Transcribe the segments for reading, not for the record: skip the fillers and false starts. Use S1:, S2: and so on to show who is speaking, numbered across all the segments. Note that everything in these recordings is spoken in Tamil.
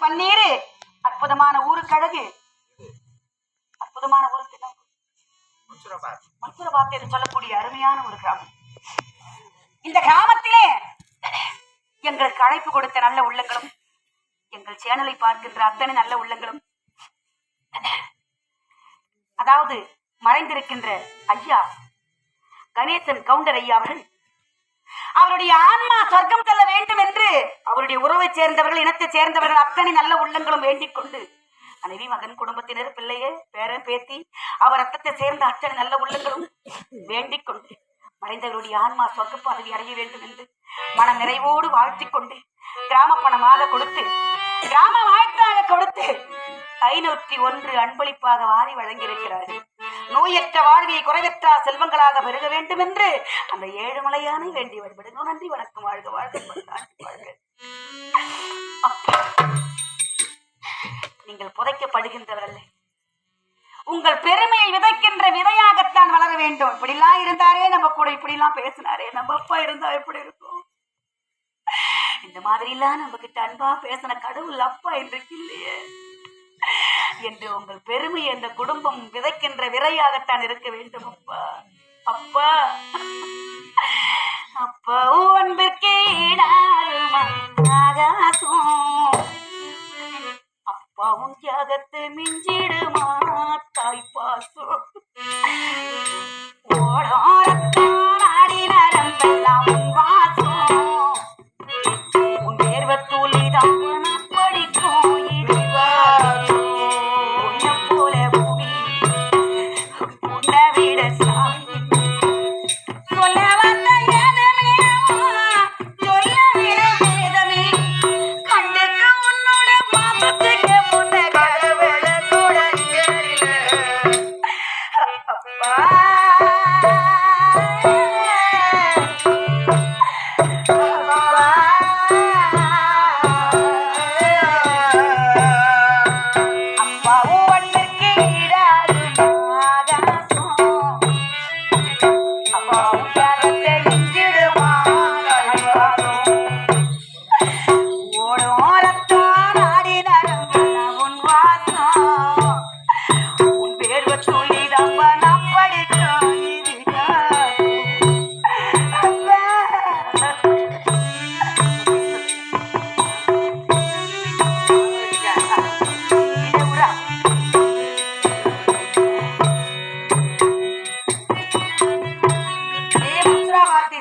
S1: பன்னீரு அற்புதமான ஊருக்கு அழகு. அற்புதமான ஊருக்கு மன்சூராபாத் என்று சொல்லக்கூடிய அருமையான ஒரு கிராமம். இந்த கிராமத்திலே எங்களுக்கு அழைப்பு கொடுத்த நல்ல உள்ளங்களும், எங்கள் சேனலை பார்க்கின்ற அத்தனை நல்ல உள்ளங்களும், அதாவது மறைந்திருக்கின்ற ஐயா கணேசன் கவுண்டர் ஐயா அவர்கள், அவருடைய ஆன்மா சொர்க்கம் செல்ல வேண்டும் என்று அவருடைய உறவை சேர்ந்தவர்கள், இனத்தை சேர்ந்தவர்கள் அத்தனை நல்ல உள்ளங்களும் வேண்டிக் கொண்டு, மனைவி மகன் குடும்பத்தினர் பிள்ளையே பேரன் பேத்தி அவர் ரத்தத்தை சேர்ந்த அத்தனை நல்ல உள்ளங்களும் வேண்டிக் கொண்டு மறைந்தவருடைய ஆன்மா சொர்க்க பதவி அடைய வேண்டும் என்று மன நிறைவோடு வாழ்த்திக் கொண்டு கிராம பணமாக கொடுத்து, கிராம வாழ்த்தாக கொடுத்து 501 அன்பளிப்பாக வாரி வழங்கியிருக்கிறார்கள். நோயற்ற வாழ்வியை குறைவற்ற செல்வங்களாக பெருக வேண்டும் என்று அந்த ஏழுமலையானை வேண்டி வழிபடுங்க. நன்றி, வணக்கம். வாழ்க வாழ்க. நீங்கள் புதைக்கப்படுகின்றவர்கள், உங்கள் பெருமையை விதைக்கின்ற விதையாகத்தான் வளர வேண்டும். இப்படிலாம் இருந்தாரே நம்ம கூட, இப்படிலாம் பேசினாரே நம்ம அப்பா இருந்தா எப்படி இருக்கும், இந்த மாதிரி எல்லாம் நம்ம கிட்ட அன்பா பேசின கடவுள் அப்பா இன்றைக்கு இல்லையே என்று உங்கள் பெருமையை இந்த குடும்பம் விதைக்கின்ற விதையாகத்தான் இருக்க வேண்டும். அப்பா அப்பா அப்பா அன்பிற்கு அப்பாவும் தியாகத்தை மிஞ்சிடுமா தாய் பாசம் ஓடாரத்தான் ஆடி நரம்பெல்லாம் வாசம் உன் தேர்வ தூளிதான் படிக்கும் போல பூமி உன்னை விட சாமி சொல்ல வந்த ஏதமே சொல்ல விட வேதமே கண்டுக்க உன்னோட பாசத்துக்கு முன்ன கடவுளோட அப்பா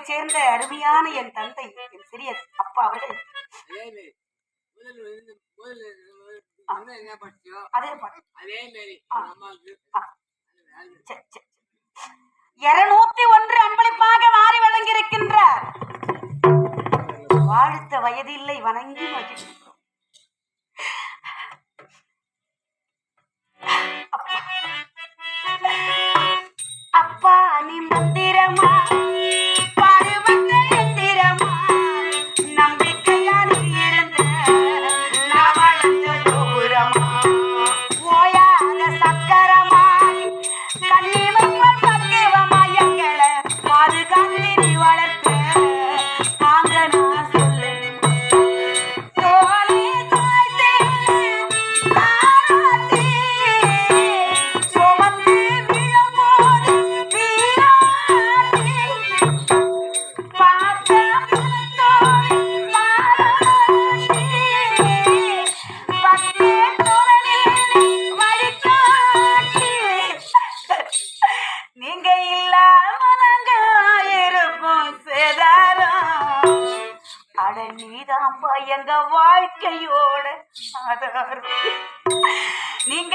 S1: சேர்ந்த அருமையான என் தந்தை, என் சிறிய அப்பா அவர்கள் அதே 201 அன்பளிப்பாக மாறி வழங்கியிருக்கின்றார். வாழ்த்த வயதில்லை, வணங்கி மகிழ்கிறோம். அப்பா நீ மந்திரமா எங்க வாழ்க்கையோட ஆதாரம் நீங்க